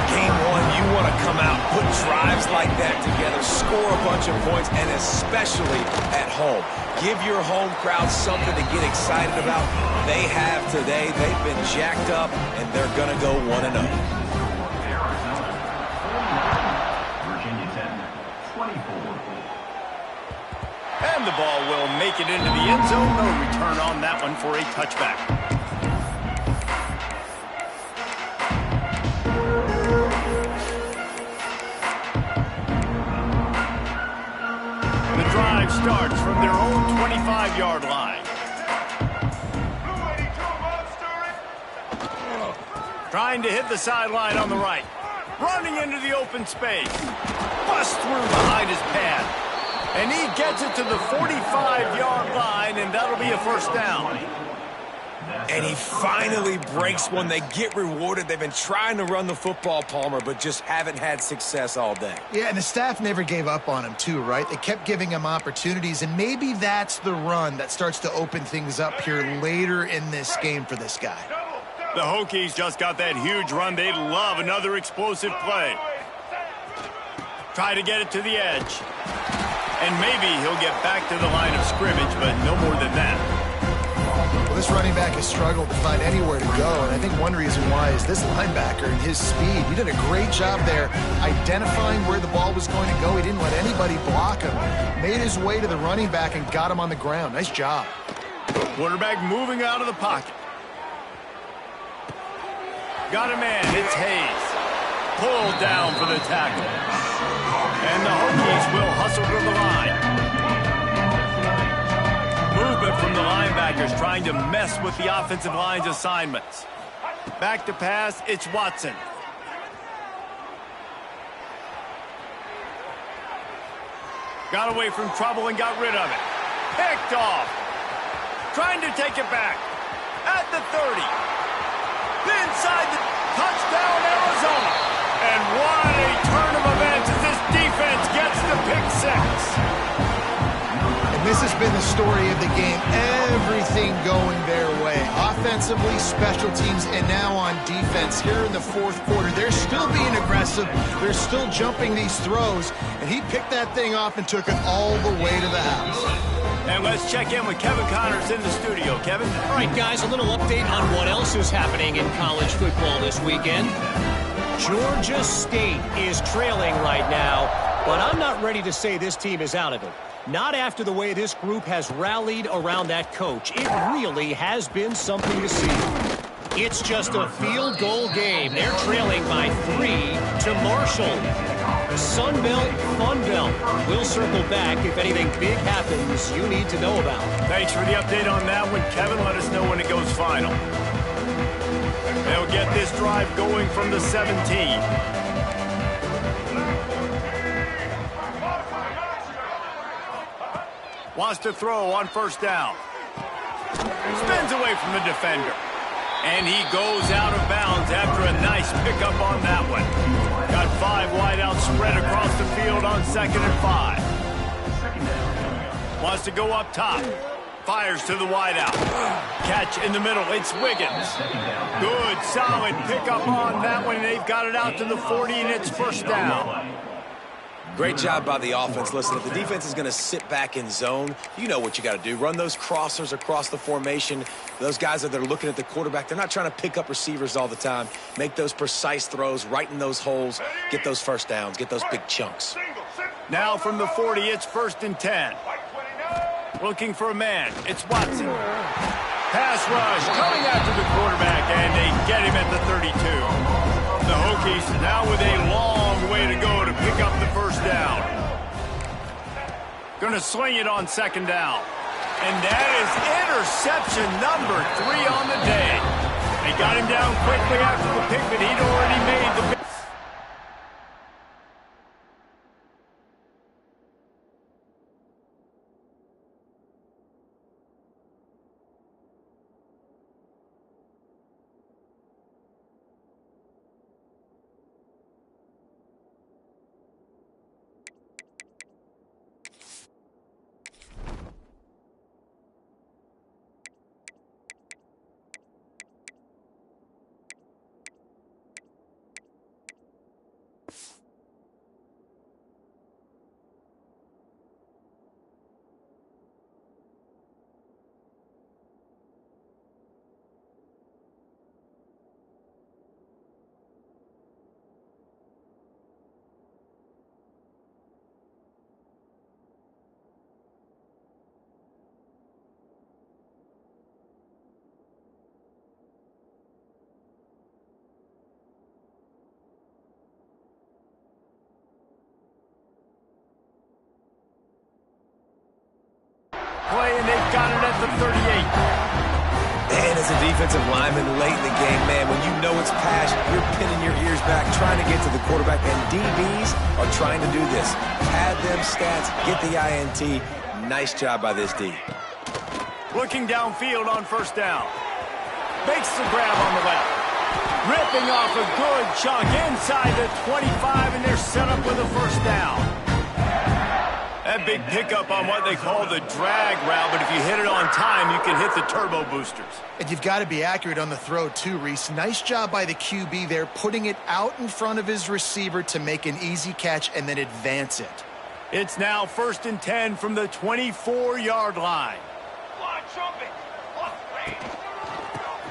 Game 1, you want to come out, put drives like that together, score a bunch of points, and especially at home. Give your home crowd something to get excited about. They have today. They've been jacked up, and they're going to go 1-0. Virginia Tech, 24. And the ball will make it into the end zone. No return on that one for a touchback. The drive starts from their own 25-yard line. Trying to hit the sideline on the right. Running into the open space. Bust through behind his pad. And he gets it to the 45-yard line, and that'll be a 1st down. And he finally breaks one. They get rewarded. They've been trying to run the football, Palmer, but just haven't had success all day. Yeah, and the staff never gave up on him, too, right? They kept giving him opportunities, and maybe that's the run that starts to open things up here later in this game for this guy. The Hokies just got that huge run. They'd love another explosive play. Try to get it to the edge. And maybe he'll get back to the line of scrimmage, but no more than that. Well, this running back has struggled to find anywhere to go, and I think one reason why is this linebacker and his speed. He did a great job there identifying where the ball was going to go. He didn't let anybody block him. Made his way to the running back and got him on the ground. Nice job. Quarterback moving out of the pocket. Got a man. It's Hayes. Pulled down for the tackle. And the Hokies will hustle to the line. Movement from the linebackers trying to mess with the offensive line's assignments. Back to pass, it's Watson. Got away from trouble and got rid of it. Picked off. Trying to take it back. At the 30. Inside the touchdown, Arizona. And what a turn of events as this defense gets the pick 6. And this has been the story of the game. Everything going their way. Offensively, special teams, and now on defense. Here in the 4th quarter, they're still being aggressive. They're still jumping these throws. And he picked that thing off and took it all the way to the house. And let's check in with Kevin Connors in the studio. Kevin? All right, guys, a little update on what else is happening in college football this weekend. Georgia State is trailing right now, but I'm not ready to say this team is out of it. Not after the way this group has rallied around that coach. It really has been something to see. It's just a field goal game. They're trailing by 3 to Marshall. Sun Belt, Fun Belt. We'll circle back if anything big happens you need to know about. Thanks for the update on that one, Kevin. Let us know when it goes final. They'll get this drive going from the 17. Wants to throw on first down. Spins away from the defender. And he goes out of bounds after a nice pickup on that one. Got 5 wideouts spread across the field on 2nd and 5. Wants to go up top. Fires to the wideout. Catch in the middle. It's Wiggins. Good, solid pickup on that one. They've got it out to the 40, and it's first down. Great job by the offense. Listen, if the defense is going to sit back in zone, you know what you got to do. Run those crossers across the formation. Those guys that are looking at the quarterback, they're not trying to pick up receivers all the time. Make those precise throws, right in those holes, get those first downs, get those big chunks. Now from the 40, it's 1st and 10. Looking for a man. It's Watson. Pass rush coming after the quarterback, and they get him at the 32. The Hokies now with a long way to go to pick up the first down. Going to sling it on 2nd down. And that is interception number 3 on the day. They got him down quickly after the pick, but he'd already made the pick. Play, and they've got it at the 38. And as a defensive lineman late in the game, man, when you know it's pass, you're pinning your ears back, trying to get to the quarterback, and DBs are trying to do this. Pad them stats, get the INT. Nice job by this D. Looking downfield on first down. Makes the grab on the left. Ripping off a good chunk inside the 25, and they're set up with a first down. That big pickup on what they call the drag route, but if you hit it on time, you can hit the turbo boosters. And you've got to be accurate on the throw too, Reese. Nice job by the QB there, putting it out in front of his receiver to make an easy catch and then advance it. It's now 1st and 10 from the 24-yard line.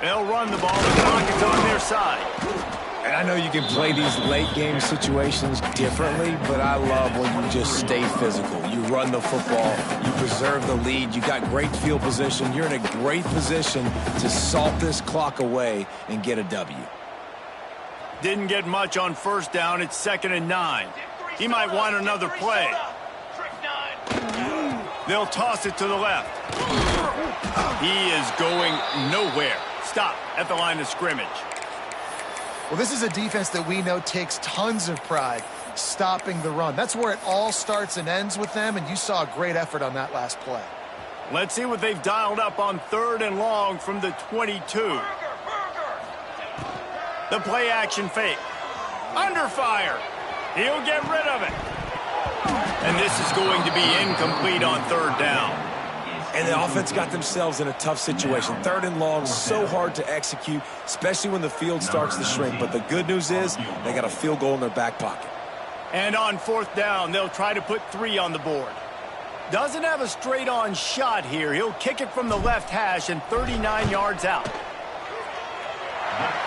They'll run the ball, the pocket's on their side. And I know you can play these late-game situations differently, but I love when you just stay physical. You run the football, you preserve the lead, you got great field position. You're in a great position to salt this clock away and get a W. Didn't get much on first down. It's 2nd and 9. He might want another play. They'll toss it to the left. He is going nowhere. Stop at the line of scrimmage. Well, this is a defense that we know takes tons of pride stopping the run. That's where it all starts and ends with them, and you saw a great effort on that last play. Let's see what they've dialed up on 3rd and long from the 22. The play action fake. Under fire. He'll get rid of it. And this is going to be incomplete on 3rd down. And the offense got themselves in a tough situation. 3rd and long, so hard to execute, especially when the field starts to shrink. But the good news is they got a field goal in their back pocket. And on 4th down, they'll try to put 3 on the board. Doesn't have a straight-on shot here. He'll kick it from the left hash and 39 yards out.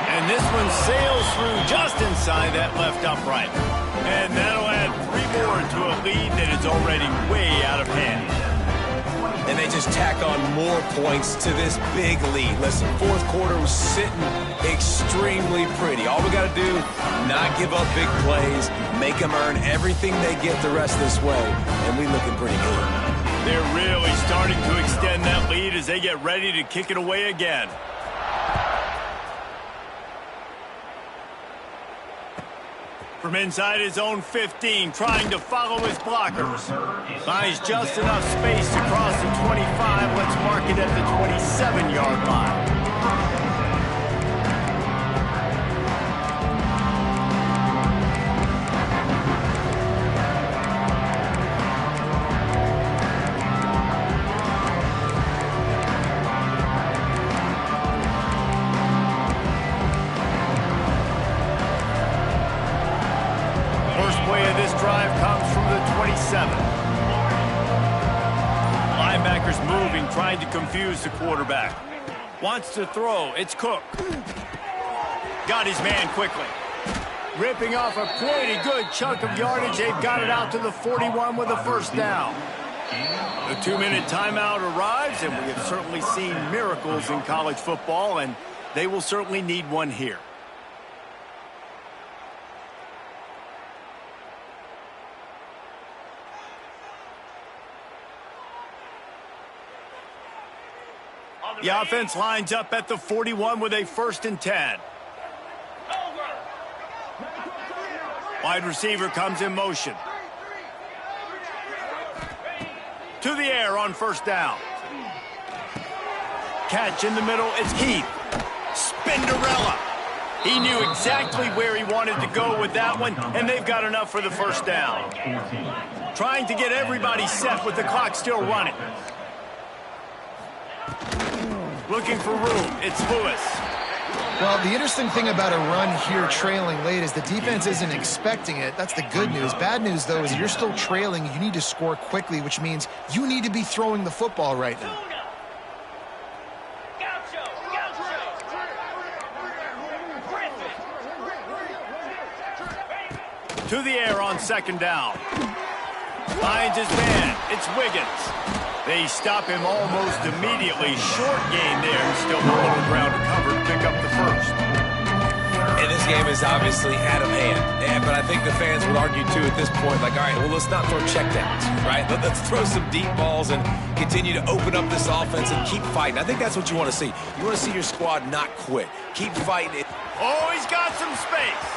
And this one sails through just inside that left upright. And that'll add 3 more to a lead that is already way out of hand. And they just tack on more points to this big lead. Listen, fourth quarter was sitting extremely pretty. All we got to do, not give up big plays, make them earn everything they get the rest of this way, and we looking pretty good. They're really starting to extend that lead as they get ready to kick it away again. From inside his own 15, trying to follow his blockers. Finds just enough space to cross the 25. Let's mark it at the 27-yard line. Linebackers moving, trying to confuse the quarterback. Wants to throw. It's Cook. Got his man quickly. Ripping off a pretty good chunk of yardage. They've got it out to the 41 with a first down. The 2-minute timeout arrives, and we have certainly seen miracles in college football, and they will certainly need one here. The offense lines up at the 41 with a 1st and 10. Wide receiver comes in motion. To the air on 1st down. Catch in the middle. It's Heath. Spinderella. He knew exactly where he wanted to go with that one, and they've got enough for the 1st down. Trying to get everybody set with the clock still running. Looking for room. It's Lewis. Well, the interesting thing about a run here trailing late is the defense isn't expecting it. That's the good news. Bad news, though, is you're still trailing. You need to score quickly, which means you need to be throwing the football right now. To the air on 2nd down. Finds his man. It's Wiggins. They stop him almost immediately. Short gain there. Still a little ground to cover to pick up the 1st. And this game is obviously out of hand. But I think the fans would argue, too, at this point, like, all right, well, let's not throw checkdowns, right? Let's throw some deep balls and continue to open up this offense and keep fighting. I think that's what you want to see. You want to see your squad not quit. Keep fighting it. Oh, he's got some space.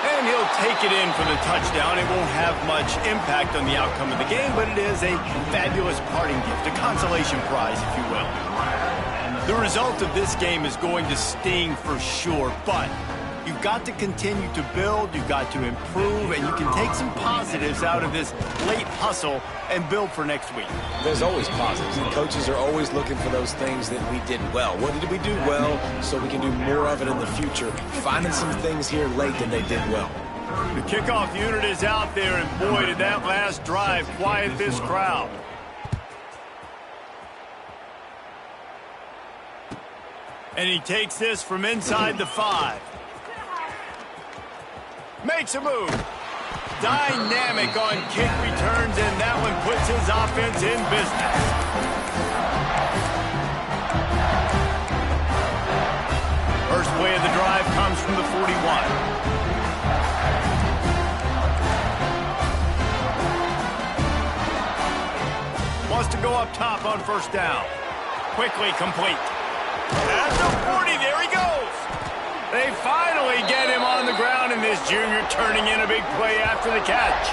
And he'll take it in for the touchdown. It won't have much impact on the outcome of the game, but it is a fabulous parting gift, a consolation prize, if you will. The result of this game is going to sting for sure, but you've got to continue to build, you've got to improve, and you can take some positives out of this late hustle and build for next week. There's always positives. The coaches are always looking for those things that we did well. What did we do well so we can do more of it in the future? Finding some things here late that they did well. The kickoff unit is out there, and boy, did that last drive quiet this crowd. And he takes this from inside the 5. Makes a move. Dynamic on kick returns, and that one puts his offense in business. First play of the drive comes from the 41. Wants to go up top on 1st down. Quickly complete. At the 40, there he goes. They finally get him on the ground, and this junior turning in a big play after the catch.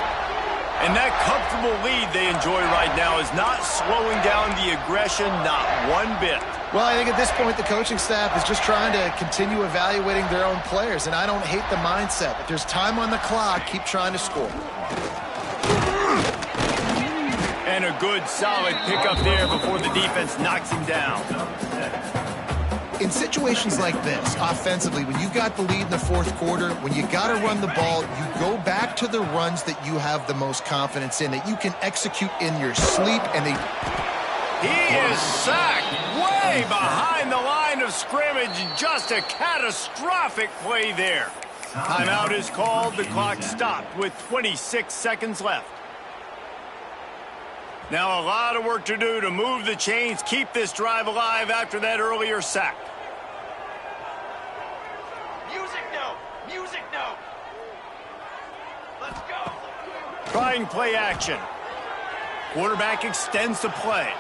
And that comfortable lead they enjoy right now is not slowing down the aggression, not one bit. Well, I think at this point, the coaching staff is just trying to continue evaluating their own players, and I don't hate the mindset. If there's time on the clock, keep trying to score. And a good, solid pickup there before the defense knocks him down. In situations like this, offensively, when you've got the lead in the fourth quarter, when you got to run the ball, you go back to the runs that you have the most confidence in, that you can execute in your sleep, and they... He is sacked way behind the line of scrimmage. Just a catastrophic play there. Timeout is called. The clock stopped with 26 seconds left. Now a lot of work to do to move the chains, keep this drive alive after that earlier sack. Music note. Music note. Let's go. Trying play action. Quarterback extends the play.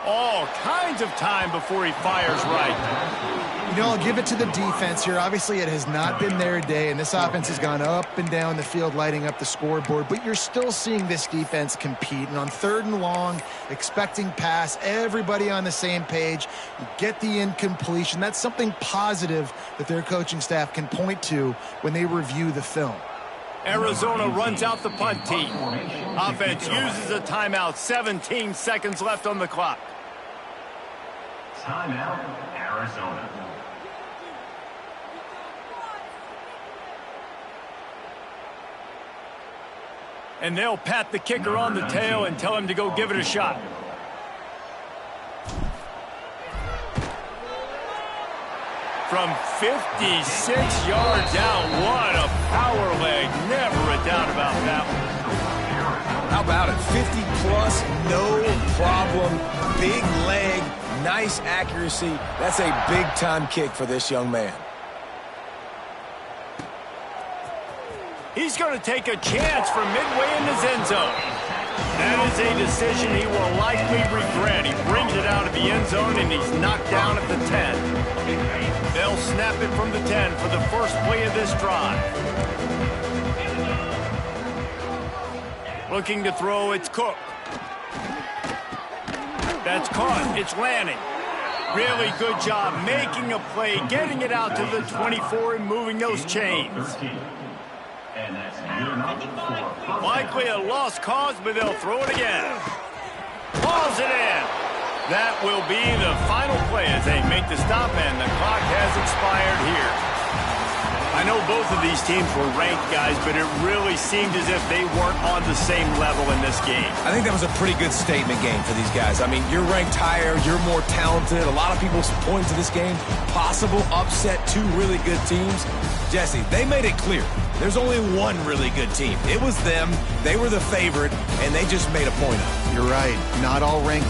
All kinds of time before he fires right. You know, I'll give it to the defense here. Obviously, it has not been their day, and this offense has gone up and down the field, lighting up the scoreboard, but you're still seeing this defense compete. And on 3rd and long, expecting pass, everybody on the same page, you get the incompletion. That's something positive that their coaching staff can point to when they review the film. Arizona runs out the punt team. Offense uses a timeout. 17 seconds left on the clock. Timeout, Arizona. And they'll pat the kicker on the tail and tell him to go give it a shot. From 56 yards out, what a power leg. Never a doubt about that one. How about it? 50-plus, no problem. Big leg, nice accuracy. That's a big-time kick for this young man. He's going to take a chance from midway in his end zone. That is a decision he will likely regret. He brings it out of the end zone, and he's knocked down at the 10. They'll snap it from the 10 for the first play of this drive. Looking to throw, it's Cook. That's caught. It's Lanning. Really good job making a play, getting it out to the 24 and moving those chains. And that's good enough for Likely a lost cause, but they'll throw it again. Hauls it in. That will be the final play as they make the stop, and the clock has expired here. I know both of these teams were ranked, guys, but it really seemed as if they weren't on the same level in this game. I think that was a pretty good statement game for these guys. I mean, you're ranked higher, you're more talented. A lot of people point to this game. Possible upset, 2 really good teams. Jesse, they made it clear. There's only one really good team. It was them. They were the favorite, and they just made a point of it. You're right. Not all ranked.